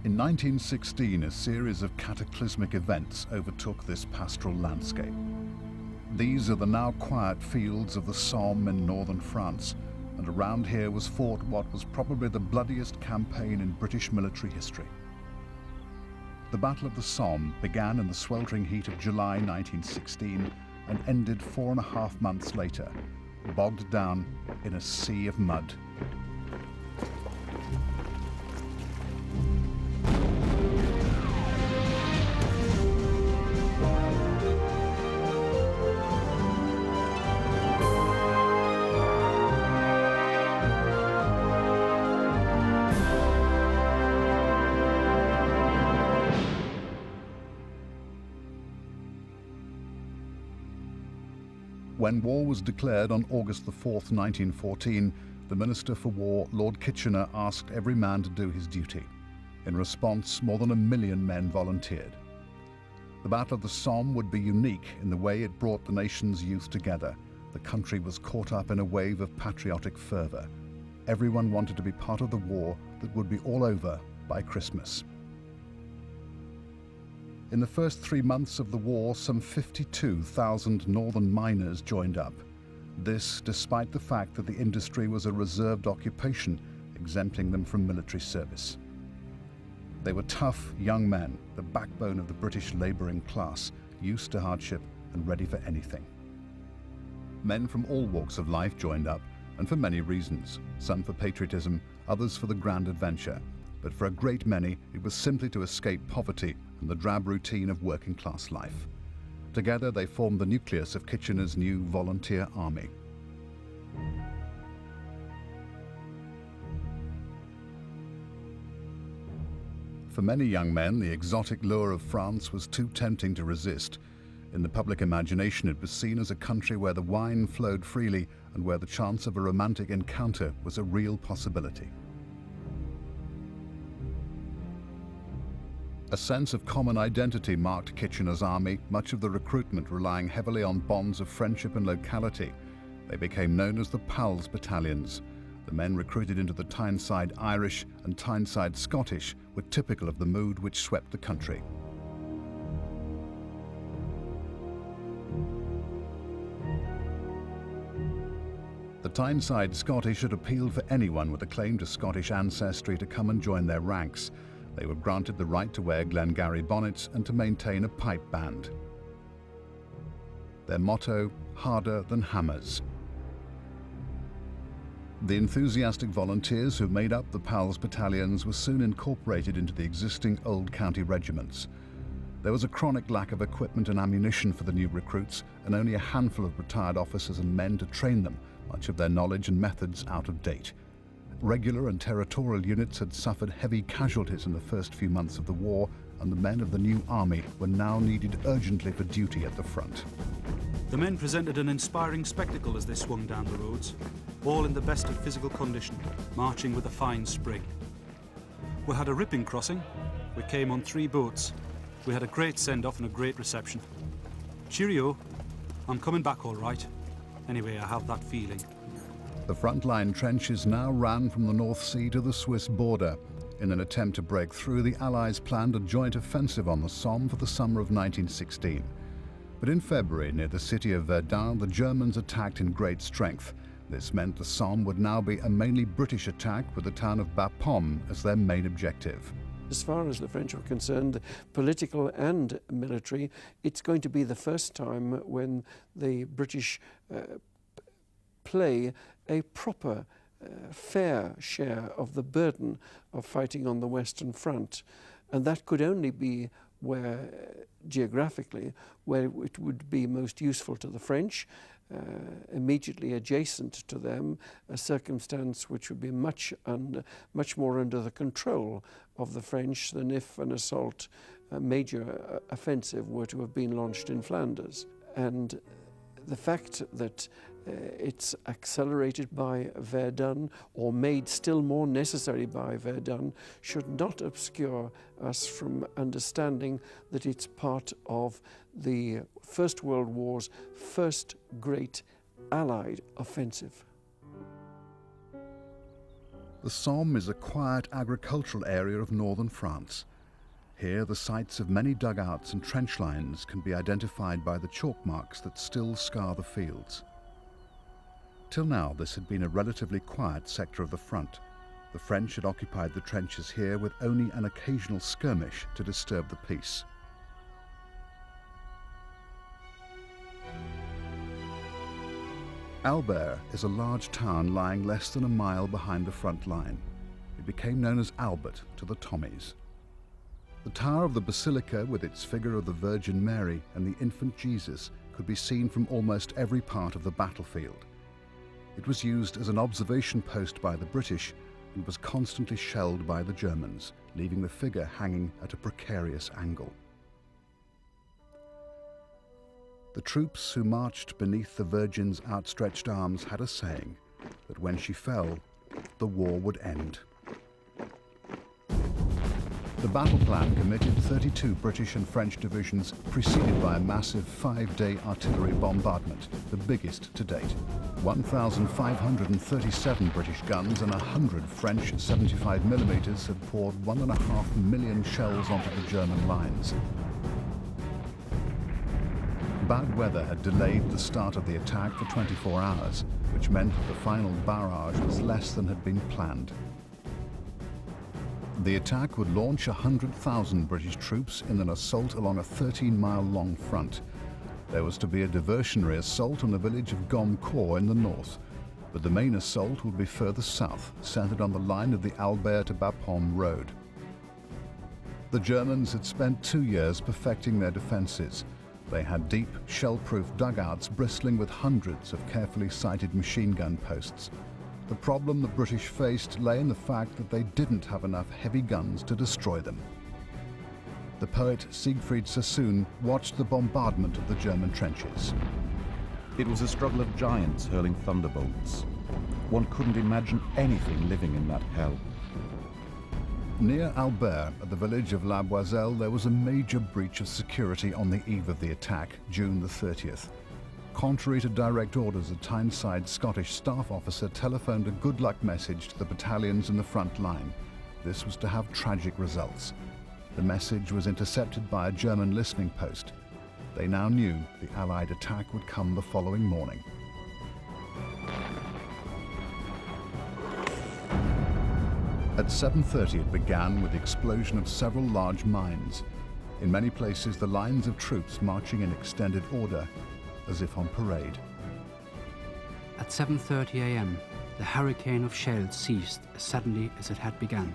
In 1916, a series of cataclysmic events overtook this pastoral landscape. These are the now quiet fields of the Somme in northern France, and around here was fought what was probably the bloodiest campaign in British military history. The Battle of the Somme began in the sweltering heat of July 1916 and ended 4.5 months later, bogged down in a sea of mud. When war was declared on August the 4th, 1914, the Minister for War, Lord Kitchener, asked every man to do his duty. In response, more than 1 million men volunteered. The Battle of the Somme would be unique in the way it brought the nation's youth together. The country was caught up in a wave of patriotic fervour. Everyone wanted to be part of the war that would be all over by Christmas. In the first 3 months of the war, some 52,000 northern miners joined up. This despite the fact that the industry was a reserved occupation, exempting them from military service. They were tough young men, the backbone of the British labouring class, used to hardship and ready for anything. Men from all walks of life joined up, and for many reasons, some for patriotism, others for the grand adventure. But for a great many, it was simply to escape poverty and the drab routine of working-class life. Together, they formed the nucleus of Kitchener's new volunteer army. For many young men, the exotic lure of France was too tempting to resist. In the public imagination, it was seen as a country where the wine flowed freely and where the chance of a romantic encounter was a real possibility. A sense of common identity marked Kitchener's army, much of the recruitment relying heavily on bonds of friendship and locality. They became known as the Pals battalions. The men recruited into the Tyneside Irish and Tyneside Scottish were typical of the mood which swept the country. The Tyneside Scottish had appealed for anyone with a claim to Scottish ancestry to come and join their ranks. They were granted the right to wear Glengarry bonnets and to maintain a pipe band. Their motto, harder than hammers. The enthusiastic volunteers who made up the Pals battalions were soon incorporated into the existing old county regiments. There was a chronic lack of equipment and ammunition for the new recruits, and only a handful of retired officers and men to train them, much of their knowledge and methods out of date. Regular and territorial units had suffered heavy casualties in the first few months of the war, and the men of the new army were now needed urgently for duty at the front. The men presented an inspiring spectacle as they swung down the roads, all in the best of physical condition, marching with a fine spring. We had a ripping crossing. We came on 3 boats. We had a great send-off and a great reception. Cheerio, I'm coming back all right. Anyway, I have that feeling. The frontline trenches now ran from the North Sea to the Swiss border. In an attempt to break through, the Allies planned a joint offensive on the Somme for the summer of 1916. But in February, near the city of Verdun, the Germans attacked in great strength. This meant the Somme would now be a mainly British attack, with the town of Bapaume as their main objective. As far as the French were concerned, political and military, it's going to be the first time when the British play a proper, fair share of the burden of fighting on the Western Front. And that could only be where, geographically, where it would be most useful to the French, immediately adjacent to them, a circumstance which would be much more under the control of the French than if an assault, a major offensive, were to have been launched in Flanders. And the fact that it's accelerated by Verdun, or made still more necessary by Verdun, should not obscure us from understanding that it's part of the First World War's first great Allied offensive. The Somme is a quiet agricultural area of northern France. Here, the sites of many dugouts and trench lines can be identified by the chalk marks that still scar the fields. Till now, this had been a relatively quiet sector of the front. The French had occupied the trenches here with only an occasional skirmish to disturb the peace. Albert is a large town lying less than a mile behind the front line. It became known as Albert to the Tommies. The tower of the basilica, with its figure of the Virgin Mary and the infant Jesus, could be seen from almost every part of the battlefield. It was used as an observation post by the British and was constantly shelled by the Germans, leaving the figure hanging at a precarious angle. The troops who marched beneath the Virgin's outstretched arms had a saying that when she fell, the war would end. The battle plan committed 32 British and French divisions, preceded by a massive 5-day artillery bombardment, the biggest to date. 1,537 British guns and 100 French 75mm had poured 1.5 million shells onto the German lines. Bad weather had delayed the start of the attack for 24 hours, which meant that the final barrage was less than had been planned. The attack would launch 100,000 British troops in an assault along a 13-mile-long front. There was to be a diversionary assault on the village of Gommecourt in the north, but the main assault would be further south, centered on the line of the Albert to Bapaume road. The Germans had spent 2 years perfecting their defenses. They had deep, shell-proof dugouts bristling with hundreds of carefully sighted machine gun posts. The problem the British faced lay in the fact that they didn't have enough heavy guns to destroy them. The poet Siegfried Sassoon watched the bombardment of the German trenches. It was a struggle of giants hurling thunderbolts. One couldn't imagine anything living in that hell. Near Albert, at the village of La Boiselle, there was a major breach of security on the eve of the attack, June the 30th. Contrary to direct orders, a Tyneside Scottish staff officer telephoned a good luck message to the battalions in the front line. This was to have tragic results. The message was intercepted by a German listening post. They now knew the Allied attack would come the following morning. At 7:30 it began with the explosion of several large mines. In many places the lines of troops marching in extended order, as if on parade. At 7:30 a.m. the hurricane of shells ceased as suddenly as it had begun.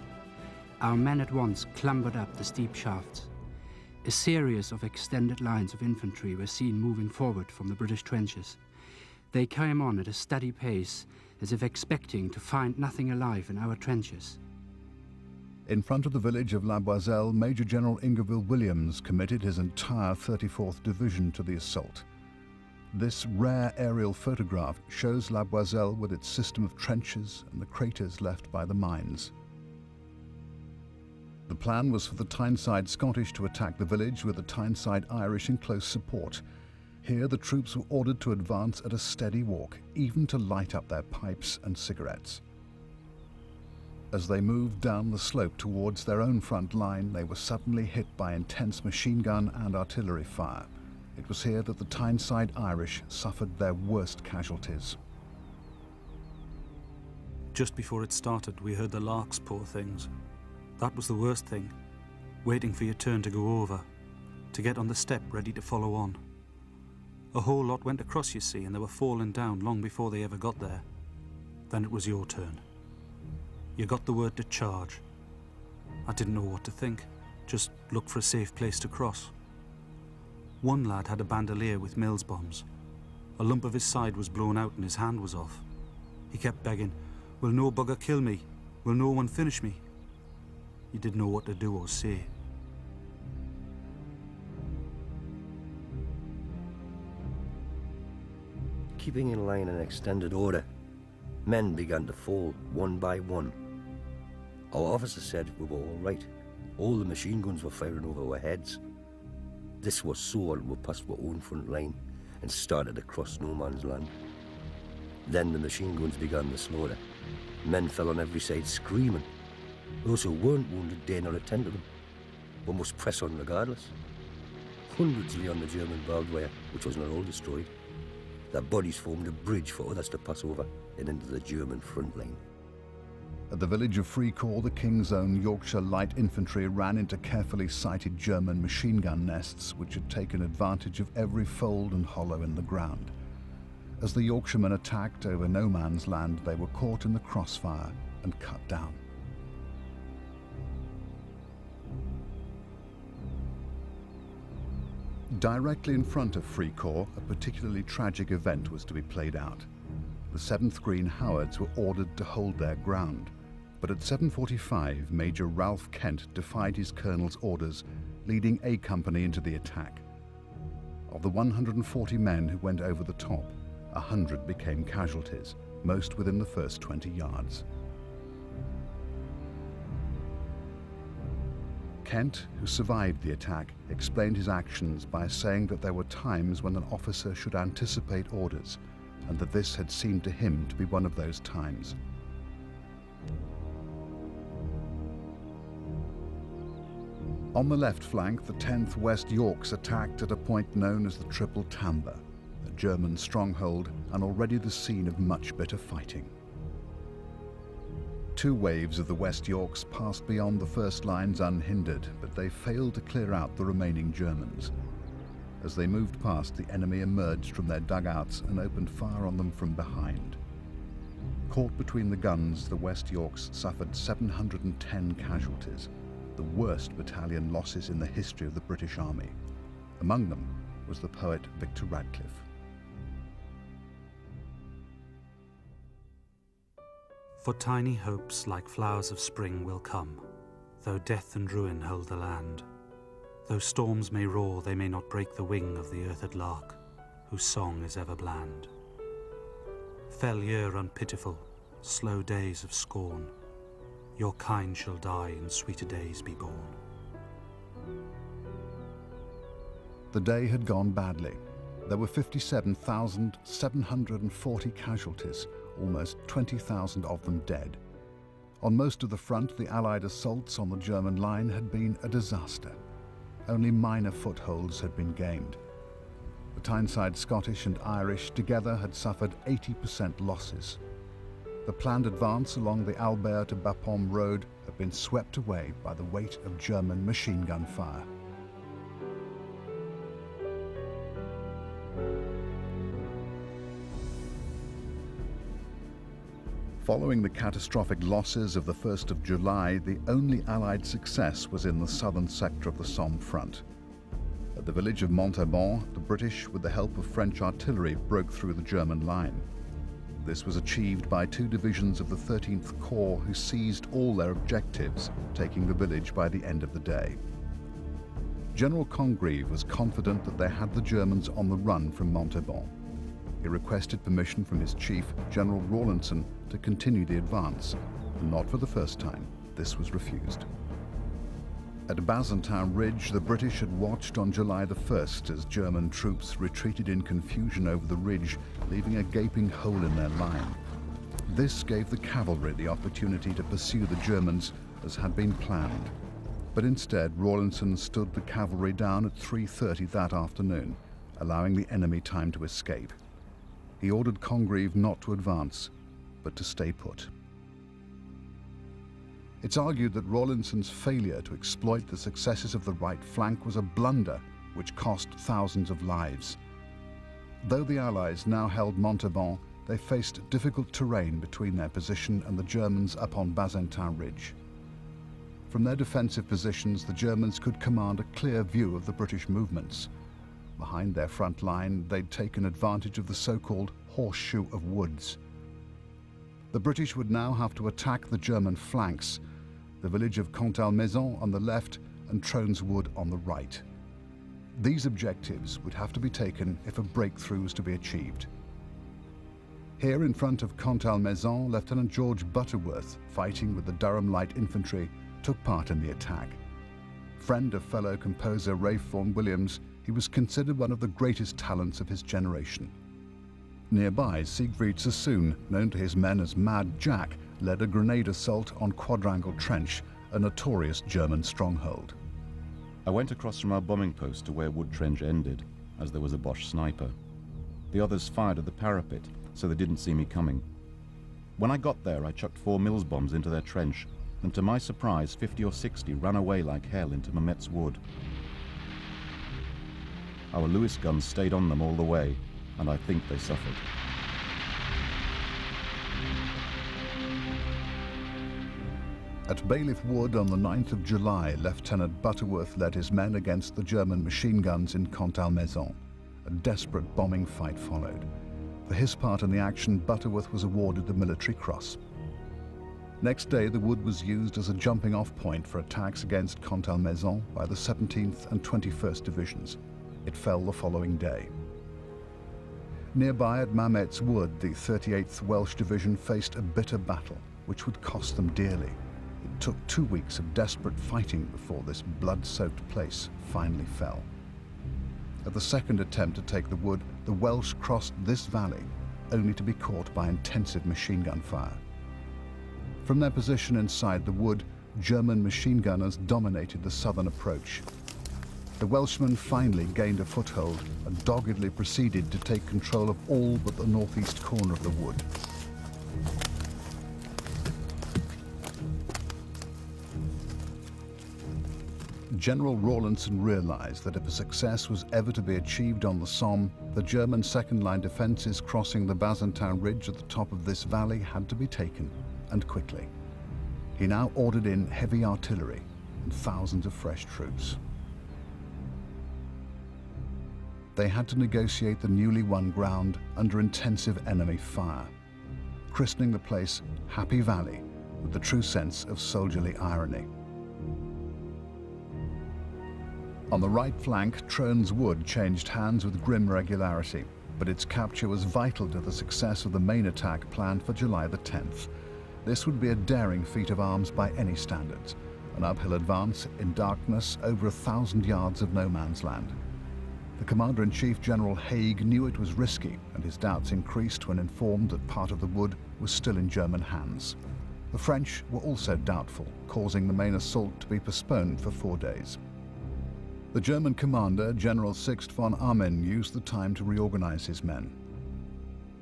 Our men at once clambered up the steep shafts. A series of extended lines of infantry were seen moving forward from the British trenches. They came on at a steady pace, as if expecting to find nothing alive in our trenches. In front of the village of La Boiselle, Major General Ingerville Williams committed his entire 34th Division to the assault. This rare aerial photograph shows La Boiselle with its system of trenches and the craters left by the mines. The plan was for the Tyneside Scottish to attack the village with the Tyneside Irish in close support. Here the troops were ordered to advance at a steady walk, even to light up their pipes and cigarettes. As they moved down the slope towards their own front line, they were suddenly hit by intense machine gun and artillery fire. It was here that the Tyneside Irish suffered their worst casualties. Just before it started, we heard the larks, poor things. That was the worst thing, waiting for your turn to go over, to get on the step ready to follow on. A whole lot went across, you see, and they were falling down long before they ever got there. Then it was your turn. You got the word to charge. I didn't know what to think, just look for a safe place to cross. One lad had a bandolier with Mills bombs. A lump of his side was blown out and his hand was off. He kept begging, "Will no bugger kill me? Will no one finish me?" He didn't know what to do or say. Keeping in line in extended order, men began to fall one by one. Our officer said we were all right. All the machine guns were firing over our heads. This was so until we passed our own front line and started across no man's land. Then the machine guns began the slaughter. Men fell on every side screaming. Those who weren't wounded dare not attend to them, but must press on regardless. Hundreds lay on the German barbed wire, which was not all destroyed. Their bodies formed a bridge for others to pass over and into the German front line. At the village of Fricourt, the King's Own Yorkshire Light Infantry ran into carefully sited German machine gun nests which had taken advantage of every fold and hollow in the ground. As the Yorkshiremen attacked over no man's land, they were caught in the crossfire and cut down. Directly in front of Fricourt, a particularly tragic event was to be played out. The 7th Green Howards were ordered to hold their ground, but at 7:45, Major Ralph Kent defied his colonel's orders, leading A Company into the attack. Of the 140 men who went over the top, 100 became casualties, most within the first 20 yards. Kent, who survived the attack, explained his actions by saying that there were times when an officer should anticipate orders, and that this had seemed to him to be one of those times. On the left flank, the 10th West Yorks attacked at a point known as the Triple Tamber, a German stronghold and already the scene of much bitter fighting. 2 waves of the West Yorks passed beyond the first lines unhindered, but they failed to clear out the remaining Germans. As they moved past, the enemy emerged from their dugouts and opened fire on them from behind. Caught between the guns, the West Yorks suffered 710 casualties, the worst battalion losses in the history of the British Army. Among them was the poet Victor Radcliffe. For tiny hopes like flowers of spring will come, though death and ruin hold the land. Though storms may roar, they may not break the wing of the earthed lark, whose song is ever bland. Fell year unpitiful, slow days of scorn, your kind shall die and sweeter days be born. The day had gone badly. There were 57,740 casualties, almost 20,000 of them dead. On most of the front, the Allied assaults on the German line had been a disaster. Only minor footholds had been gained. The Tyneside Scottish and Irish together had suffered 80% losses. The planned advance along the Albert to Bapaume road had been swept away by the weight of German machine gun fire. Following the catastrophic losses of the 1st of July, the only Allied success was in the southern sector of the Somme front. At the village of Montauban, the British, with the help of French artillery, broke through the German line. This was achieved by 2 divisions of the 13th Corps, who seized all their objectives, taking the village by the end of the day. General Congreve was confident that they had the Germans on the run from Montauban. He requested permission from his chief, General Rawlinson, to continue the advance, and not for the first time. This was refused. At Bazentin Ridge, the British had watched on July the 1st as German troops retreated in confusion over the ridge, leaving a gaping hole in their line. This gave the cavalry the opportunity to pursue the Germans as had been planned. But instead, Rawlinson stood the cavalry down at 3:30 that afternoon, allowing the enemy time to escape. He ordered Congreve not to advance, but to stay put. It's argued that Rawlinson's failure to exploit the successes of the right flank was a blunder which cost thousands of lives. Though the Allies now held Montauban, they faced difficult terrain between their position and the Germans up on Bazentin Ridge. From their defensive positions, the Germans could command a clear view of the British movements. Behind their front line, they'd taken advantage of the so-called horseshoe of woods. The British would now have to attack the German flanks, the village of Contalmaison on the left and Trones Wood on the right. These objectives would have to be taken if a breakthrough was to be achieved. Here in front of Contalmaison, Lieutenant George Butterworth, fighting with the Durham Light Infantry, took part in the attack. Friend of fellow composer Ralph Vaughan Williams, he was considered one of the greatest talents of his generation. Nearby, Siegfried Sassoon, known to his men as Mad Jack, led a grenade assault on Quadrangle Trench, a notorious German stronghold. I went across from our bombing post to where Wood Trench ended, as there was a Boche sniper. The others fired at the parapet, so they didn't see me coming. When I got there, I chucked 4 Mills bombs into their trench, and to my surprise, 50 or 60 ran away like hell into Mametz Wood. Our Lewis guns stayed on them all the way, and I think they suffered. At Bailiff Wood on the 9th of July, Lieutenant Butterworth led his men against the German machine guns in Contalmaison. A desperate bombing fight followed. For his part in the action, Butterworth was awarded the Military Cross. Next day, the wood was used as a jumping-off point for attacks against Contalmaison by the 17th and 21st Divisions. It fell the following day. Nearby at Mametz Wood, the 38th Welsh Division faced a bitter battle, which would cost them dearly. It took 2 weeks of desperate fighting before this blood-soaked place finally fell. At the second attempt to take the wood, the Welsh crossed this valley, only to be caught by intensive machine gun fire. From their position inside the wood, German machine gunners dominated the southern approach. The Welshmen finally gained a foothold and doggedly proceeded to take control of all but the northeast corner of the wood. General Rawlinson realized that if a success was ever to be achieved on the Somme, the German second-line defenses crossing the Bazentin Ridge at the top of this valley had to be taken, and quickly. He now ordered in heavy artillery and thousands of fresh troops. They had to negotiate the newly won ground under intensive enemy fire, christening the place Happy Valley with the true sense of soldierly irony. On the right flank, Trones Wood changed hands with grim regularity, but its capture was vital to the success of the main attack planned for July the 10th. This would be a daring feat of arms by any standards, an uphill advance in darkness over 1,000 yards of no man's land. The Commander-in-Chief, General Haig, knew it was risky, and his doubts increased when informed that part of the wood was still in German hands. The French were also doubtful, causing the main assault to be postponed for 4 days. The German commander, General Sixt von Armin, used the time to reorganize his men.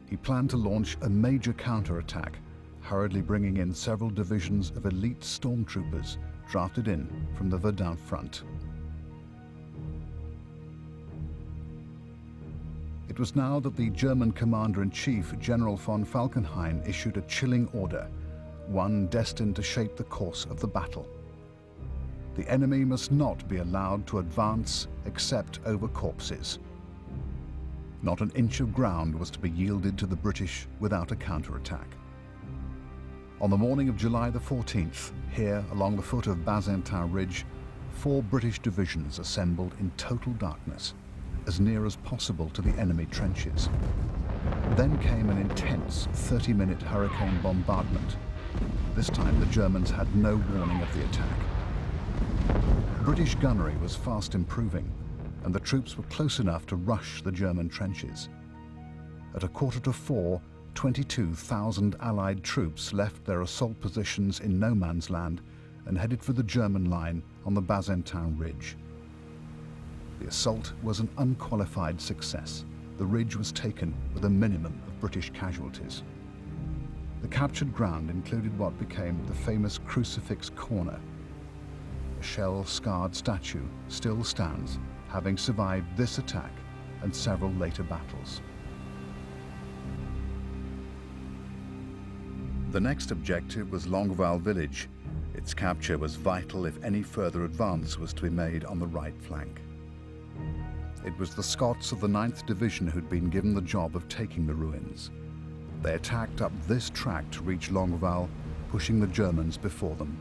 He planned to launch a major counterattack, hurriedly bringing in several divisions of elite stormtroopers drafted in from the Verdun front. It was now that the German commander-in-chief, General von Falkenhayn, issued a chilling order, one destined to shape the course of the battle. The enemy must not be allowed to advance except over corpses. Not an inch of ground was to be yielded to the British without a counterattack. On the morning of July the 14th, here along the foot of Bazentin Ridge, 4 British divisions assembled in total darkness, as near as possible to the enemy trenches. Then came an intense 30-minute hurricane bombardment. This time the Germans had no warning of the attack. British gunnery was fast improving, and the troops were close enough to rush the German trenches. At 3:45, 22,000 Allied troops left their assault positions in no man's land and headed for the German line on the Bazentin Ridge. The assault was an unqualified success. The ridge was taken with a minimum of British casualties. The captured ground included what became the famous Crucifix Corner. A shell-scarred statue still stands, having survived this attack and several later battles. The next objective was Longueval village. Its capture was vital if any further advance was to be made on the right flank. It was the Scots of the 9th Division who'd been given the job of taking the ruins. They attacked up this track to reach Longueval, pushing the Germans before them.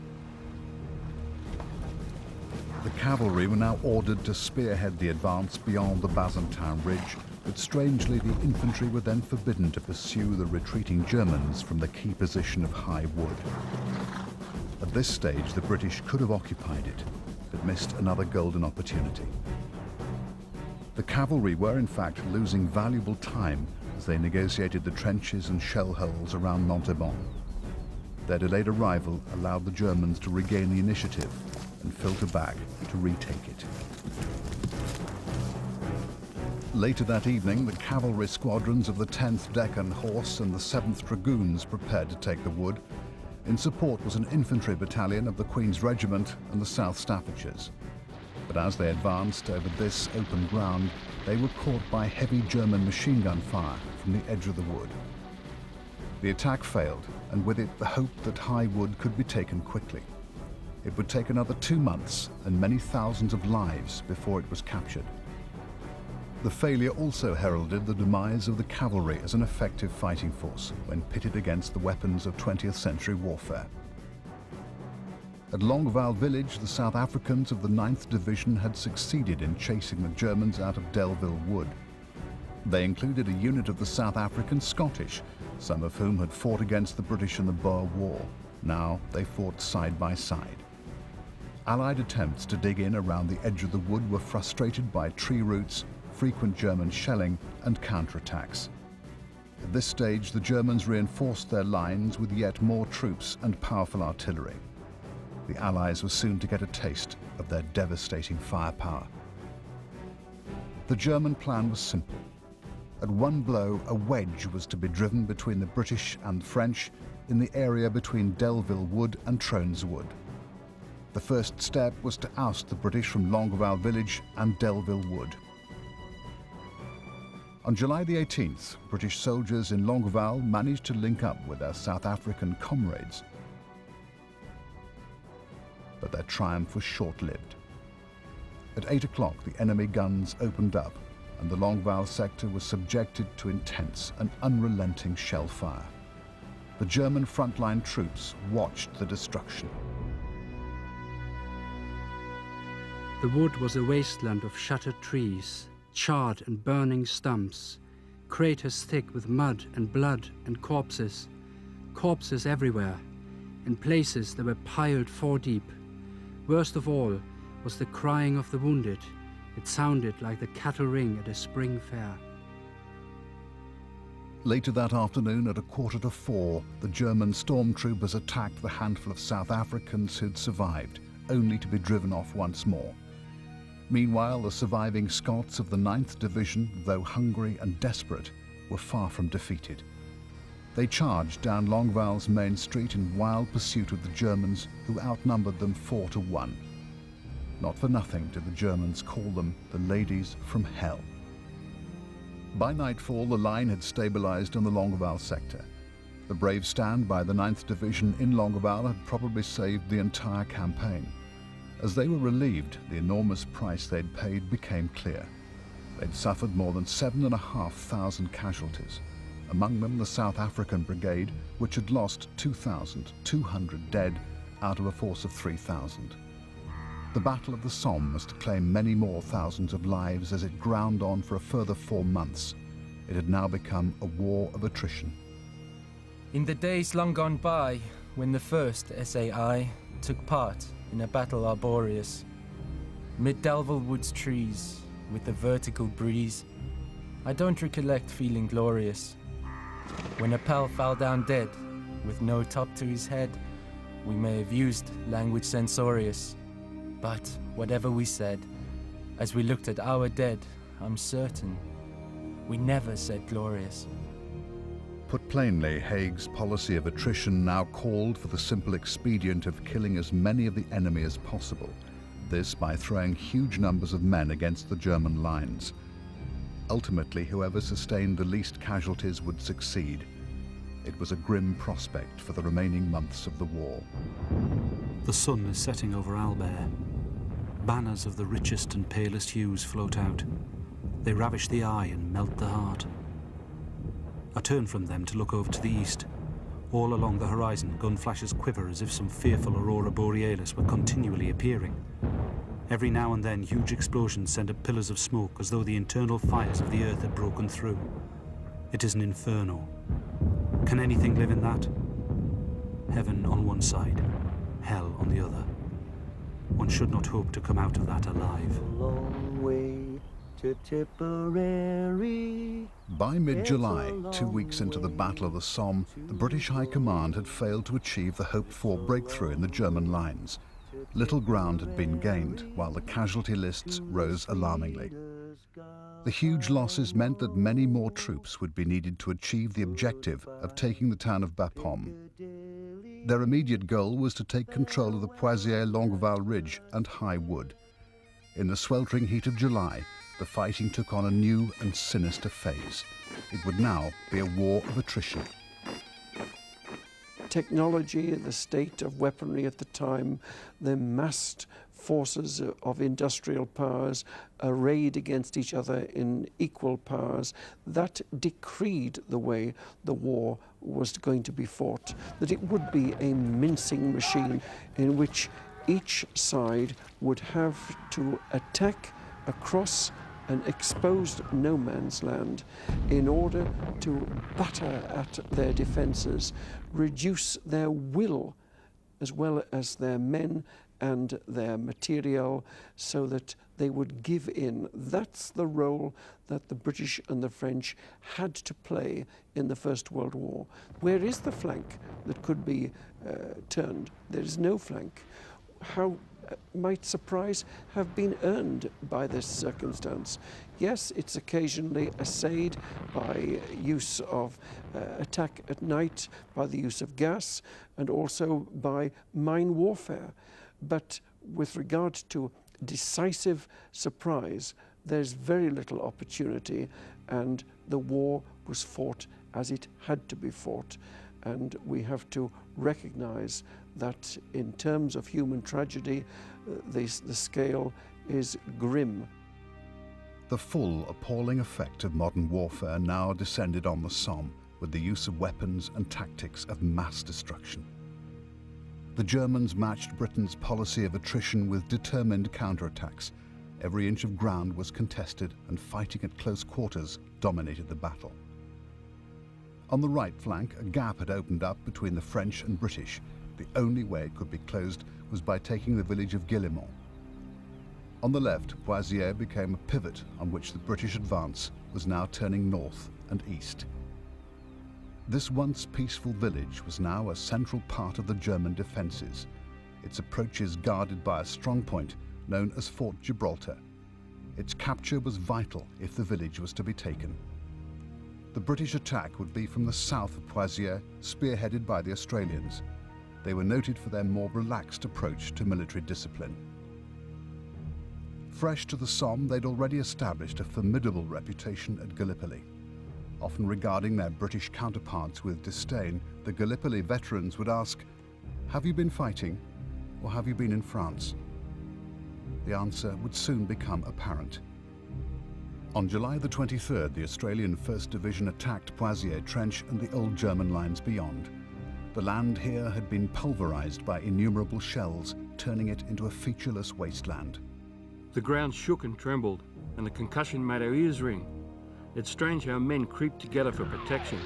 The cavalry were now ordered to spearhead the advance beyond the Bazentin Ridge, but strangely the infantry were then forbidden to pursue the retreating Germans from the key position of High Wood. At this stage, the British could have occupied it, but missed another golden opportunity. The cavalry were in fact losing valuable time as they negotiated the trenches and shell holes around Montauban. Their delayed arrival allowed the Germans to regain the initiative and filter back to retake it. Later that evening, the cavalry squadrons of the 10th Deccan Horse and the 7th Dragoons prepared to take the wood. In support was an infantry battalion of the Queen's Regiment and the South Staffordshires. But as they advanced over this open ground, they were caught by heavy German machine gun fire from the edge of the wood. The attack failed, and with it the hope that High Wood could be taken quickly. It would take another 2 months and many thousands of lives before it was captured. The failure also heralded the demise of the cavalry as an effective fighting force when pitted against the weapons of 20th century warfare. At Longueval village, the South Africans of the 9th Division had succeeded in chasing the Germans out of Delville Wood. They included a unit of the South African Scottish, some of whom had fought against the British in the Boer War. Now they fought side by side. Allied attempts to dig in around the edge of the wood were frustrated by tree roots, frequent German shelling and counterattacks. At this stage, the Germans reinforced their lines with yet more troops and powerful artillery. The Allies were soon to get a taste of their devastating firepower. The German plan was simple. At one blow, a wedge was to be driven between the British and French in the area between Delville Wood and Trones Wood. The first step was to oust the British from Longueval village and Delville Wood. On July the 18th, British soldiers in Longueval managed to link up with their South African comrades. But their triumph was short-lived. At 8 o'clock, the enemy guns opened up, and the Longueval sector was subjected to intense and unrelenting shell fire. The German frontline troops watched the destruction. The wood was a wasteland of shattered trees, charred and burning stumps, craters thick with mud and blood and corpses everywhere, in places that were piled 4 deep. Worst of all was the crying of the wounded. It sounded like the cattle ring at a spring fair. Later that afternoon at 3:45, the German stormtroopers attacked the handful of South Africans who'd survived, only to be driven off once more. Meanwhile, the surviving Scots of the 9th Division, though hungry and desperate, were far from defeated. They charged down Longueval's main street in wild pursuit of the Germans, who outnumbered them 4 to 1. Not for nothing did the Germans call them the ladies from hell. By nightfall, the line had stabilized in the Longueval sector. The brave stand by the 9th Division in Longueval had probably saved the entire campaign. As they were relieved, the enormous price they'd paid became clear. They'd suffered more than 7,500 casualties, among them the South African Brigade, which had lost 2,200 dead out of a force of 3,000. The Battle of the Somme must claim many more thousands of lives as it ground on for a further 4 months. It had now become a war of attrition. In the days long gone by, when the 1st SAI took part in a battle arboreous, mid Delville Wood's trees, with the vertical breeze, I don't recollect feeling glorious. When a pal fell down dead, with no top to his head, we may have used language censorious. But whatever we said, as we looked at our dead, I'm certain we never said glorious. Put plainly, Haig's policy of attrition now called for the simple expedient of killing as many of the enemy as possible, this by throwing huge numbers of men against the German lines. Ultimately, whoever sustained the least casualties would succeed. It was a grim prospect for the remaining months of the war. The sun is setting over Albert. Banners of the richest and palest hues float out. They ravish the eye and melt the heart. I turn from them to look over to the east. All along the horizon, gun flashes quiver as if some fearful aurora borealis were continually appearing. Every now and then, huge explosions send up pillars of smoke as though the internal fires of the earth had broken through. It is an inferno. Can anything live in that? Heaven on one side, hell on the other. One should not hope to come out of that alive. A long way to Tipperary. By mid-July, 2 weeks into the Battle of the Somme, the British High Command had failed to achieve the hoped-for breakthrough in the German lines. Little ground had been gained, while the casualty lists rose alarmingly. The huge losses meant that many more troops would be needed to achieve the objective of taking the town of Bapaume. Their immediate goal was to take control of the Poitiers-Longueval Ridge and High Wood. In the sweltering heat of July, the fighting took on a new and sinister phase. It would now be a war of attrition. Technology, the state of weaponry at the time, the massed forces of industrial powers arrayed against each other in equal powers, that decreed the way the war was going to be fought, that it would be a mincing machine in which each side would have to attack across an exposed no man's land in order to batter at their defences, reduce their will as well as their men and their material, so that they would give in. That's the role that the British and the French had to play in the First World War. Where is the flank that could be turned? There is no flank. How might surprise have been earned by this circumstance? Yes, it's occasionally essayed by use of attack at night, by the use of gas, and also by mine warfare. But with regard to decisive surprise, there's very little opportunity, and the war was fought as it had to be fought. And we have to recognize that in terms of human tragedy, the scale is grim. The full, appalling effect of modern warfare now descended on the Somme with the use of weapons and tactics of mass destruction. The Germans matched Britain's policy of attrition with determined counterattacks. Every inch of ground was contested, and fighting at close quarters dominated the battle. On the right flank, a gap had opened up between the French and British. The only way it could be closed was by taking the village of Guillemont. On the left, Poitiers became a pivot on which the British advance was now turning north and east. This once peaceful village was now a central part of the German defences, its approaches guarded by a strongpoint known as Fort Gibraltar. Its capture was vital if the village was to be taken. The British attack would be from the south of Poitiers, spearheaded by the Australians. They were noted for their more relaxed approach to military discipline. Fresh to the Somme, they'd already established a formidable reputation at Gallipoli. Often regarding their British counterparts with disdain, the Gallipoli veterans would ask, "Have you been fighting, or have you been in France?" The answer would soon become apparent. On July the 23rd, the Australian 1st Division attacked Poitiers Trench and the old German lines beyond. The land here had been pulverized by innumerable shells, turning it into a featureless wasteland. The ground shook and trembled, and the concussion made our ears ring. It's strange how men creep together for protection.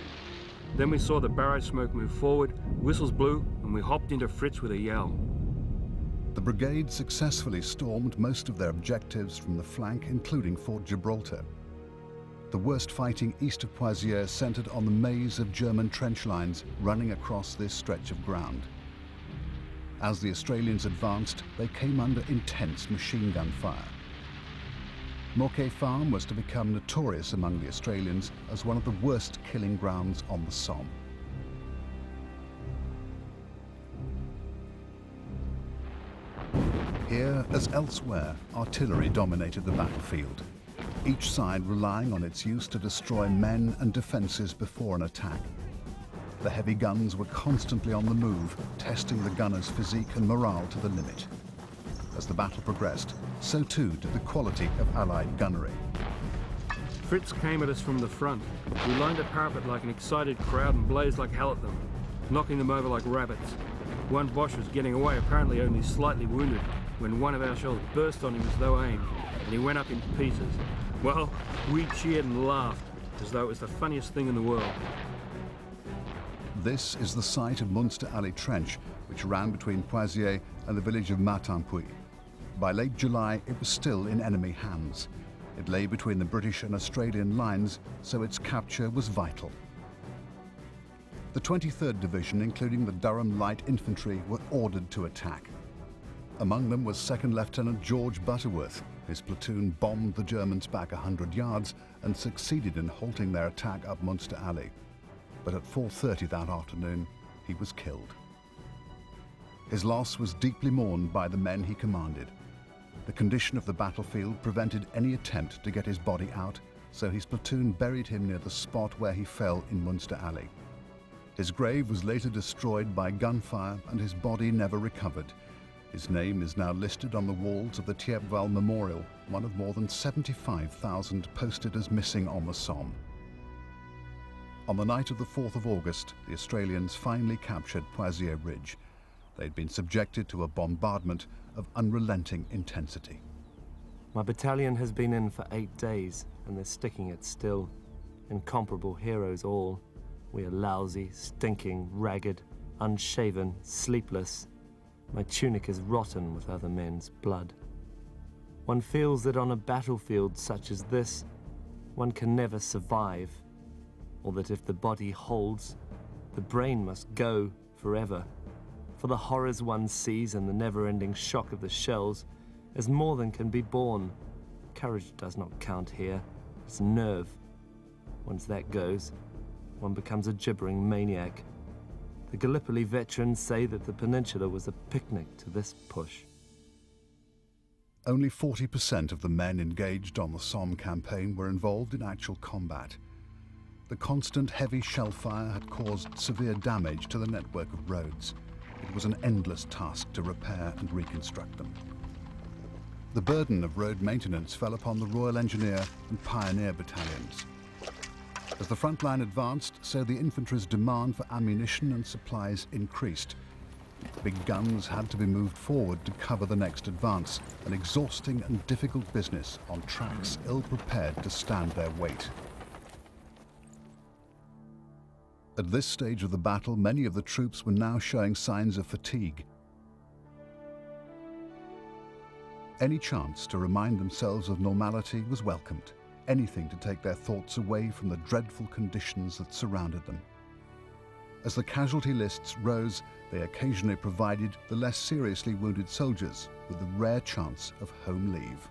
Then we saw the barrage smoke move forward, whistles blew, and we hopped into Fritz with a yell. The brigade successfully stormed most of their objectives from the flank, including Fort Gibraltar. The worst fighting east of Poitiers centered on the maze of German trench lines running across this stretch of ground. As the Australians advanced, they came under intense machine gun fire. Morquet Farm was to become notorious among the Australians as one of the worst killing grounds on the Somme. Here, as elsewhere, artillery dominated the battlefield, each side relying on its use to destroy men and defences before an attack. The heavy guns were constantly on the move, testing the gunners' physique and morale to the limit. As the battle progressed, so too did the quality of Allied gunnery. Fritz came at us from the front. We lined the parapet like an excited crowd and blazed like hell at them, knocking them over like rabbits. One Boche was getting away, apparently only slightly wounded, when one of our shells burst on him as though aimed, and he went up in pieces. Well, we cheered and laughed, as though it was the funniest thing in the world. This is the site of Munster Alley Trench, which ran between Poitiers and the village of Martinpuy. By late July, it was still in enemy hands. It lay between the British and Australian lines, so its capture was vital. The 23rd Division, including the Durham Light Infantry, were ordered to attack. Among them was 2nd Lieutenant George Butterworth. His platoon bombed the Germans back 100 yards and succeeded in halting their attack up Munster Alley. But at 4:30 that afternoon, he was killed. His loss was deeply mourned by the men he commanded. The condition of the battlefield prevented any attempt to get his body out, so his platoon buried him near the spot where he fell in Munster Alley. His grave was later destroyed by gunfire and his body never recovered. His name is now listed on the walls of the Thiepval Memorial, one of more than 75,000 posted as missing on the Somme. On the night of the 4th of August, the Australians finally captured Poisier Ridge. They'd been subjected to a bombardment of unrelenting intensity. My battalion has been in for 8 days, and they're sticking it still. Incomparable heroes all. We are lousy, stinking, ragged, unshaven, sleepless. My tunic is rotten with other men's blood. One feels that on a battlefield such as this, one can never survive, or that if the body holds, the brain must go forever. For the horrors one sees and the never-ending shock of the shells is more than can be borne. Courage does not count here, it's nerve. Once that goes, one becomes a gibbering maniac. The Gallipoli veterans say that the peninsula was a picnic to this push. Only 40% of the men engaged on the Somme campaign were involved in actual combat. The constant heavy shell fire had caused severe damage to the network of roads. It was an endless task to repair and reconstruct them. The burden of road maintenance fell upon the Royal Engineer and Pioneer battalions. As the front line advanced, so the infantry's demand for ammunition and supplies increased. Big guns had to be moved forward to cover the next advance, an exhausting and difficult business on tracks ill-prepared to stand their weight. At this stage of the battle, many of the troops were now showing signs of fatigue. Any chance to remind themselves of normality was welcomed. Anything to take their thoughts away from the dreadful conditions that surrounded them. As the casualty lists rose, they occasionally provided the less seriously wounded soldiers with the rare chance of home leave.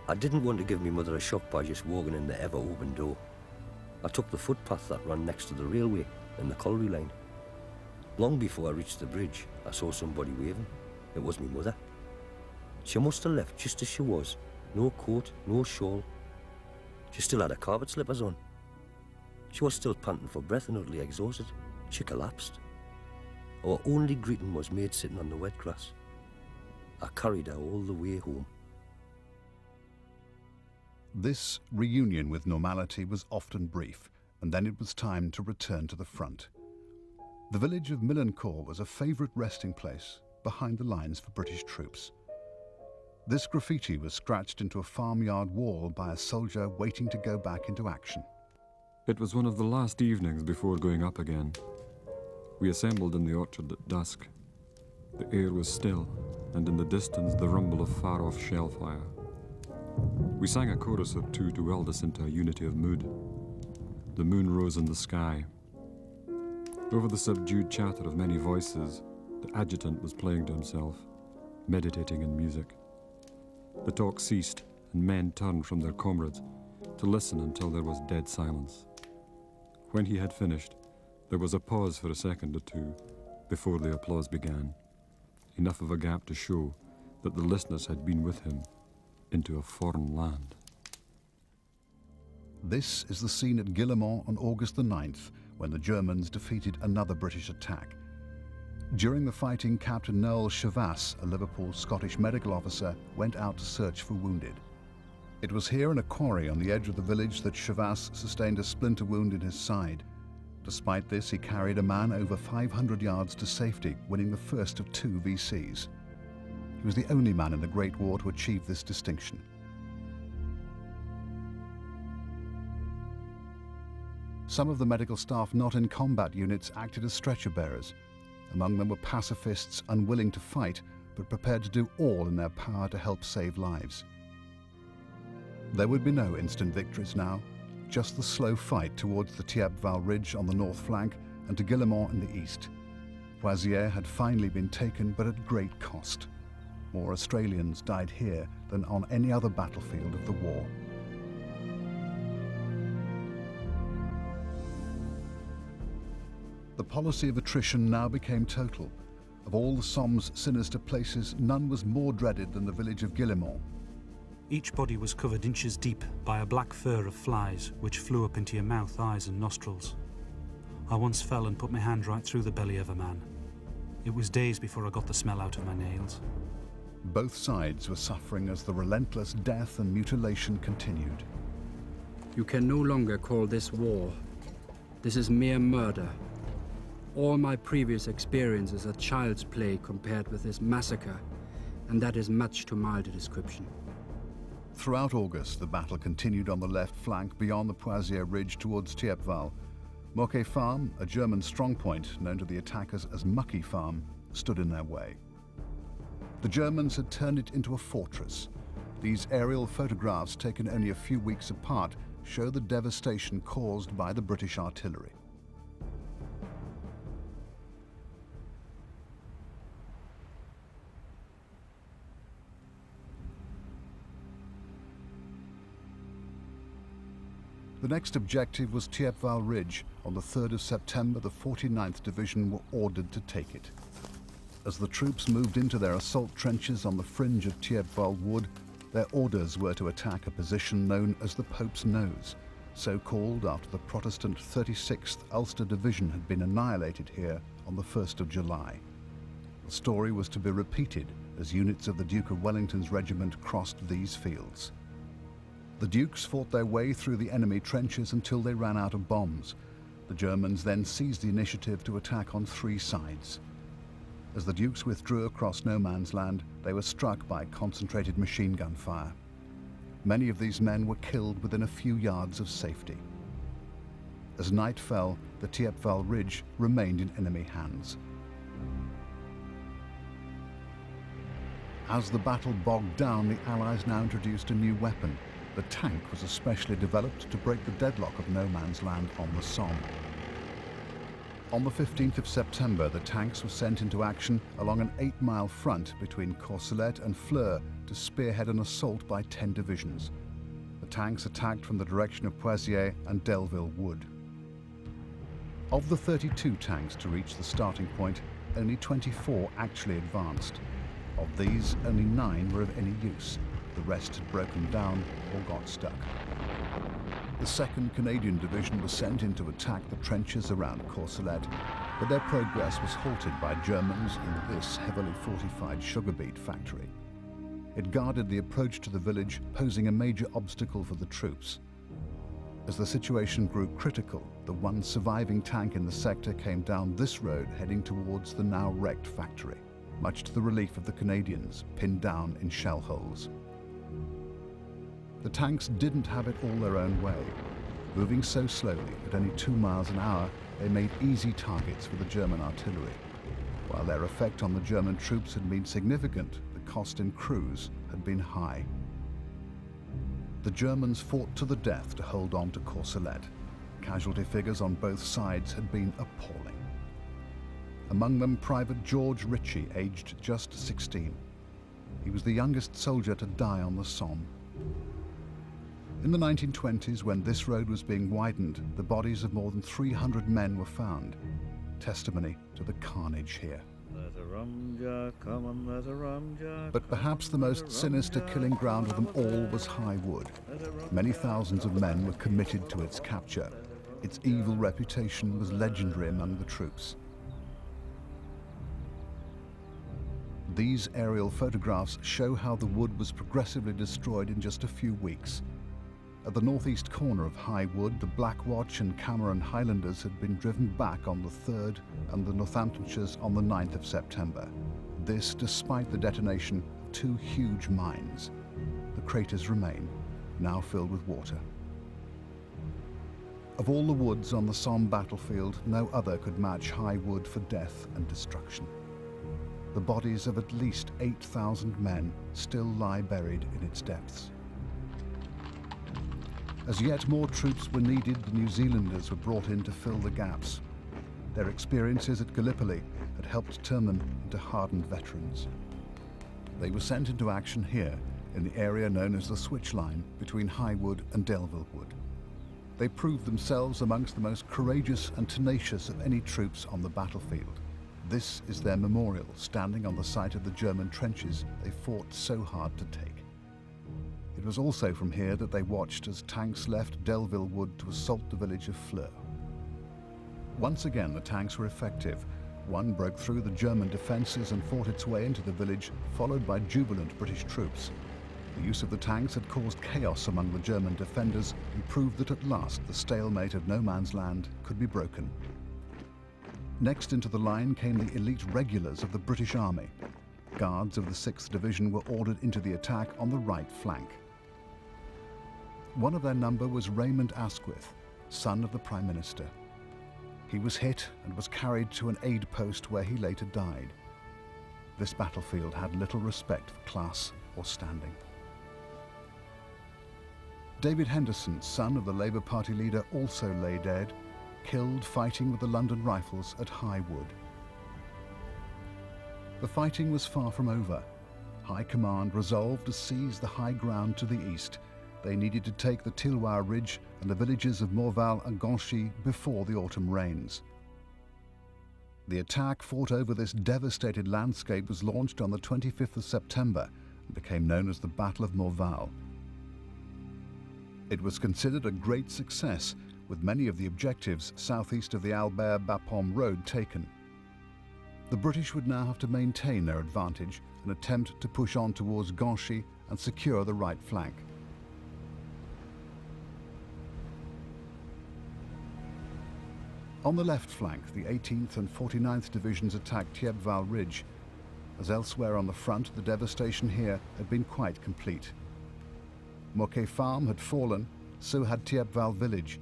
I didn't want to give me mother a shock by just walking in the ever-open door. I took the footpath that ran next to the railway and the colliery line. Long before I reached the bridge, I saw somebody waving. It was my mother. She must have left just as she was. No coat, no shawl. She still had her carpet slippers on. She was still panting for breath and utterly exhausted. She collapsed. Our only greeting was made sitting on the wet grass. I carried her all the way home. This reunion with normality was often brief, and then it was time to return to the front. The village of Millencourt was a favourite resting place behind the lines for British troops. This graffiti was scratched into a farmyard wall by a soldier waiting to go back into action. It was one of the last evenings before going up again. We assembled in the orchard at dusk. The air was still, and in the distance the rumble of far-off shell fire. We sang a chorus or two to weld us into a unity of mood. The moon rose in the sky. Over the subdued chatter of many voices, the adjutant was playing to himself, meditating in music. The talk ceased, and men turned from their comrades to listen until there was dead silence. When he had finished, there was a pause for a second or two before the applause began, enough of a gap to show that the listeners had been with him into a foreign land. This is the scene at Guillemont on August the 9th, when the Germans defeated another British attack. During the fighting, Captain Noel Chavasse, a Liverpool Scottish medical officer, went out to search for wounded. It was here in a quarry on the edge of the village that Chavasse sustained a splinter wound in his side. Despite this, he carried a man over 500 yards to safety, winning the first of 2 VCs. He was the only man in the Great War to achieve this distinction. Some of the medical staff not in combat units acted as stretcher bearers. Among them were pacifists unwilling to fight, but prepared to do all in their power to help save lives. There would be no instant victories now, just the slow fight towards the Thiepval Ridge on the north flank and to Guillemont in the east. Poitiers had finally been taken, but at great cost. More Australians died here than on any other battlefield of the war. The policy of attrition now became total. Of all the Somme's sinister places, none was more dreaded than the village of Guillemont. Each body was covered inches deep by a black fur of flies which flew up into your mouth, eyes and nostrils. I once fell and put my hand right through the belly of a man. It was days before I got the smell out of my nails. Both sides were suffering as the relentless death and mutilation continued. You can no longer call this war. This is mere murder. All my previous experiences are child's play compared with this massacre, and that is much too mild a description. Throughout August, the battle continued on the left flank beyond the Poitiers Ridge towards Thiepval. Moquet Farm, a German strongpoint known to the attackers as Mucky Farm, stood in their way. The Germans had turned it into a fortress. These aerial photographs, taken only a few weeks apart, show the devastation caused by the British artillery. The next objective was Thiepval Ridge. On the 3rd of September, the 49th Division were ordered to take it. As the troops moved into their assault trenches on the fringe of Thiepval Wood, their orders were to attack a position known as the Pope's Nose, so called after the Protestant 36th Ulster Division had been annihilated here on the 1st of July. The story was to be repeated as units of the Duke of Wellington's regiment crossed these fields. The Dukes fought their way through the enemy trenches until they ran out of bombs. The Germans then seized the initiative to attack on 3 sides. As the Dukes withdrew across no man's land, they were struck by concentrated machine gun fire. Many of these men were killed within a few yards of safety. As night fell, the Thiepval Ridge remained in enemy hands. As the battle bogged down, the Allies now introduced a new weapon. The tank was especially developed to break the deadlock of no man's land on the Somme. On the 15th of September, the tanks were sent into action along an 8-mile front between Courcelette and Fleur to spearhead an assault by 10 divisions. The tanks attacked from the direction of Poitiers and Delville Wood. Of the 32 tanks to reach the starting point, only 24 actually advanced. Of these, only 9 were of any use. The rest had broken down or got stuck. The 2nd Canadian Division was sent in to attack the trenches around Courcelette, but their progress was halted by Germans in this heavily fortified sugar beet factory. It guarded the approach to the village, posing a major obstacle for the troops. As the situation grew critical, the one surviving tank in the sector came down this road heading towards the now wrecked factory, much to the relief of the Canadians, pinned down in shell holes. The tanks didn't have it all their own way. Moving so slowly, at only 2 miles an hour, they made easy targets for the German artillery. While their effect on the German troops had been significant, the cost in crews had been high. The Germans fought to the death to hold on to Courcelette. Casualty figures on both sides had been appalling. Among them, Private George Ritchie, aged just 16. He was the youngest soldier to die on the Somme. In the 1920s, when this road was being widened, the bodies of more than 300 men were found, testimony to the carnage here. But perhaps the most sinister killing ground of them all was High Wood. Many thousands of men were committed to its capture. Its evil reputation was legendary among the troops. These aerial photographs show how the wood was progressively destroyed in just a few weeks. At the northeast corner of High Wood, the Black Watch and Cameron Highlanders had been driven back on the 3rd and the Northamptonshires on the 9th of September. This despite the detonation of 2 huge mines. The craters remain, now filled with water. Of all the woods on the Somme battlefield, no other could match high wood for death and destruction. The bodies of at least 8,000 men still lie buried in its depths. As yet more troops were needed, the New Zealanders were brought in to fill the gaps. Their experiences at Gallipoli had helped turn them into hardened veterans. They were sent into action here, in the area known as the switch line between High Wood and Delville Wood. They proved themselves amongst the most courageous and tenacious of any troops on the battlefield. This is their memorial, standing on the site of the German trenches they fought so hard to take. It was also from here that they watched as tanks left Delville Wood to assault the village of Fleur. Once again, the tanks were effective. One broke through the German defences and fought its way into the village, followed by jubilant British troops. The use of the tanks had caused chaos among the German defenders and proved that at last the stalemate of no man's land could be broken. Next into the line came the elite regulars of the British Army. Guards of the 6th Division were ordered into the attack on the right flank. One of their number was Raymond Asquith, son of the Prime Minister. He was hit and was carried to an aid post where he later died. This battlefield had little respect for class or standing. David Henderson, son of the Labour Party leader, also lay dead, killed fighting with the London Rifles at High Wood. The fighting was far from over. High Command resolved to seize the high ground to the east. They needed to take the Tilloir Ridge and the villages of Morval and Ganchy before the autumn rains. The attack fought over this devastated landscape was launched on the 25th of September and became known as the Battle of Morval. It was considered a great success, with many of the objectives southeast of the Albert-Bapaume road taken. The British would now have to maintain their advantage and attempt to push on towards Ganchy and secure the right flank. On the left flank, the 18th and 49th Divisions attacked Thiepval Ridge. As elsewhere on the front, the devastation here had been quite complete. Moquet Farm had fallen, so had Thiepval Village,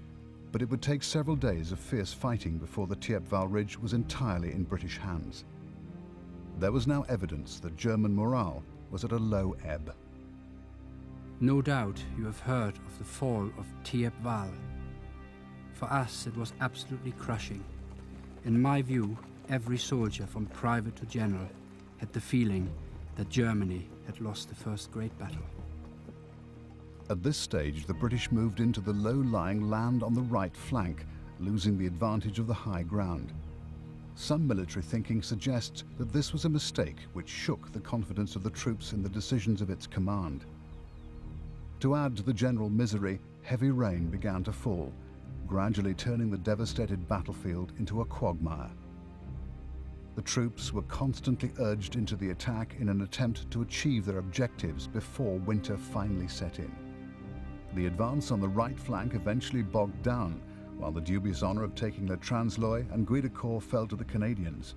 but it would take several days of fierce fighting before the Thiepval Ridge was entirely in British hands. There was now evidence that German morale was at a low ebb. No doubt you have heard of the fall of Thiepval. For us, it was absolutely crushing. In my view, every soldier, from private to general, had the feeling that Germany had lost the first great battle. At this stage, the British moved into the low-lying land on the right flank, losing the advantage of the high ground. Some military thinking suggests that this was a mistake which shook the confidence of the troops in the decisions of its command. To add to the general misery, heavy rain began to fall, gradually turning the devastated battlefield into a quagmire. The troops were constantly urged into the attack in an attempt to achieve their objectives before winter finally set in. The advance on the right flank eventually bogged down, while the dubious honour of taking Le Transloy and Guidecourt fell to the Canadians.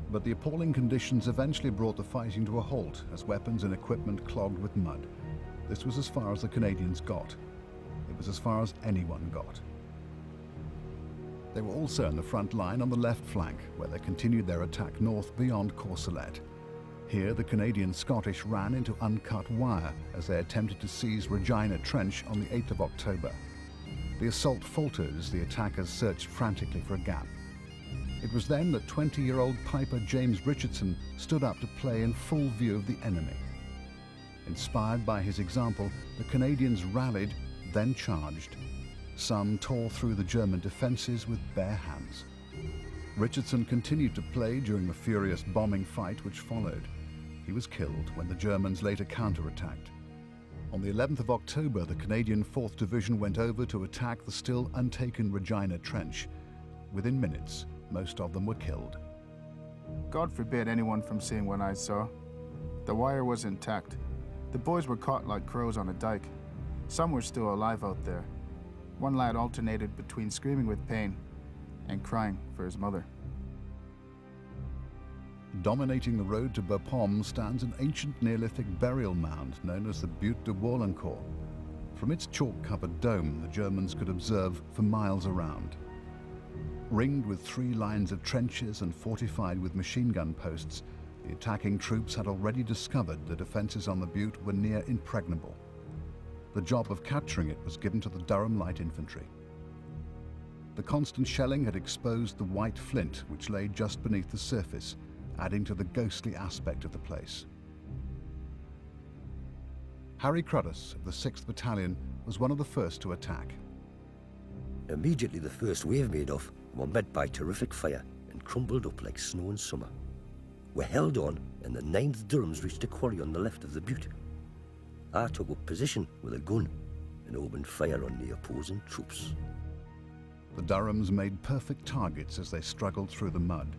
But the appalling conditions eventually brought the fighting to a halt as weapons and equipment clogged with mud. This was as far as the Canadians got. It was as far as anyone got. They were also in the front line on the left flank, where they continued their attack north beyond Courcelette. Here, the Canadian-Scottish ran into uncut wire as they attempted to seize Regina Trench on the 8th of October. The assault faltered as the attackers searched frantically for a gap. It was then that 20-year-old piper James Richardson stood up to play in full view of the enemy. Inspired by his example, the Canadians rallied, then charged. Some tore through the German defences with bare hands. Richardson continued to play during the furious bombing fight which followed. He was killed when the Germans later counterattacked. On the 11th of October, the Canadian 4th Division went over to attack the still untaken Regina Trench. Within minutes, most of them were killed. God forbid anyone from seeing what I saw. The wire was intact. The boys were caught like crows on a dike. Some were still alive out there. One lad alternated between screaming with pain and crying for his mother. Dominating the road to Bapaume stands an ancient Neolithic burial mound known as the Butte de Wallencourt. From its chalk-covered dome, the Germans could observe for miles around. Ringed with 3 lines of trenches and fortified with machine gun posts, the attacking troops had already discovered the defences on the butte were near impregnable. The job of capturing it was given to the Durham Light Infantry. The constant shelling had exposed the white flint which lay just beneath the surface, adding to the ghostly aspect of the place. Harry Cruddas of the 6th Battalion was one of the first to attack. Immediately the first wave made off, were met by terrific fire and crumbled up like snow in summer. We held on, and the 9th Durhams reached a quarry on the left of the butte. I took up position with a gun and opened fire on the opposing troops. The Durhams made perfect targets as they struggled through the mud.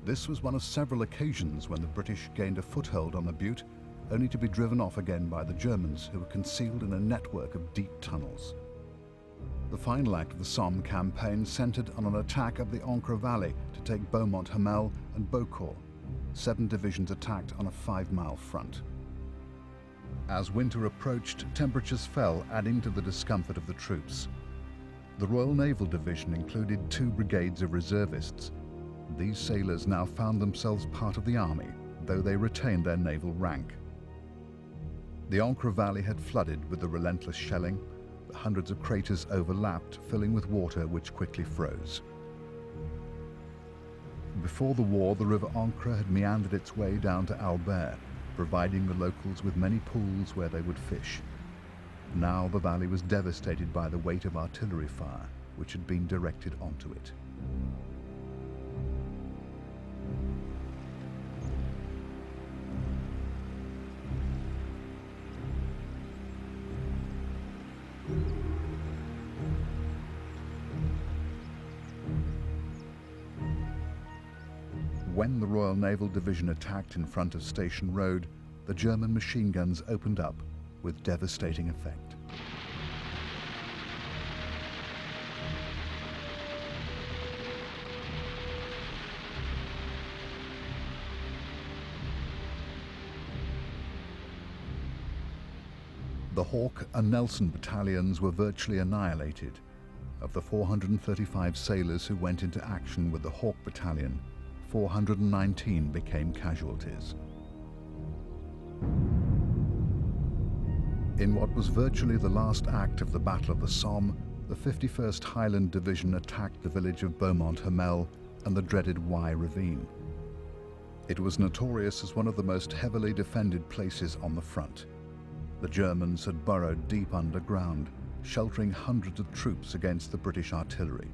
This was one of several occasions when the British gained a foothold on the butte, only to be driven off again by the Germans, who were concealed in a network of deep tunnels. The final act of the Somme campaign centred on an attack up the Ancre Valley to take Beaumont-Hamel and Beaucourt. 7 divisions attacked on a 5-mile front. As winter approached, temperatures fell, adding to the discomfort of the troops. The Royal Naval Division included 2 brigades of reservists. These sailors now found themselves part of the army, though they retained their naval rank. The Ancre Valley had flooded with the relentless shelling. The hundreds of craters overlapped, filling with water which quickly froze. Before the war, the River Ancre had meandered its way down to Albert, providing the locals with many pools where they would fish. Now the valley was devastated by the weight of artillery fire, which had been directed onto it. When the Royal Naval Division attacked in front of Station Road, the German machine guns opened up with devastating effect. The Hawke and Nelson battalions were virtually annihilated. Of the 435 sailors who went into action with the Hawke Battalion, 419 became casualties. In what was virtually the last act of the Battle of the Somme, the 51st Highland Division attacked the village of Beaumont-Hamel and the dreaded Y Ravine. It was notorious as one of the most heavily defended places on the front. The Germans had burrowed deep underground, sheltering hundreds of troops against the British artillery.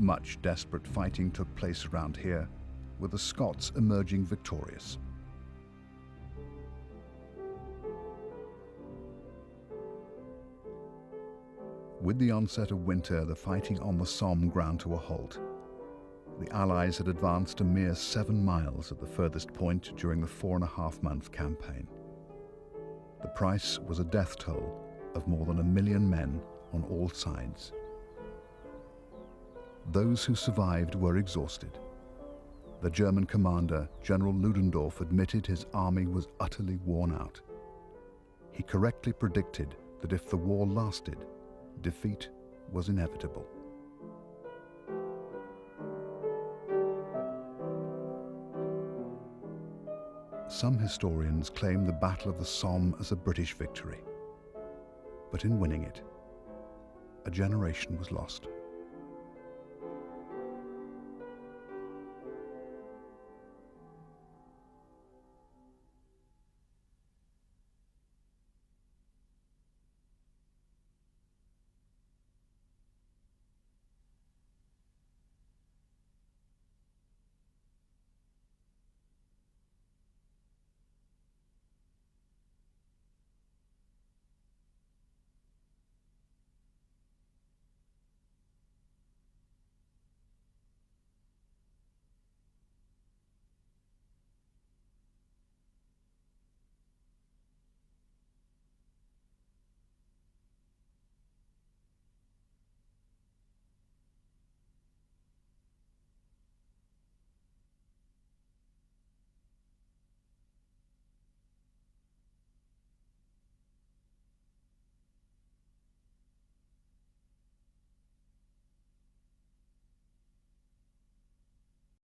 Much desperate fighting took place around here, with the Scots emerging victorious. With the onset of winter, the fighting on the Somme ground to a halt. The Allies had advanced a mere 7 miles at the furthest point during the 4.5-month campaign. The price was a death toll of more than 1 million men on all sides. Those who survived were exhausted. The German commander, General Ludendorff, admitted his army was utterly worn out. He correctly predicted that if the war lasted, defeat was inevitable. Some historians claim the Battle of the Somme as a British victory, but in winning it, a generation was lost.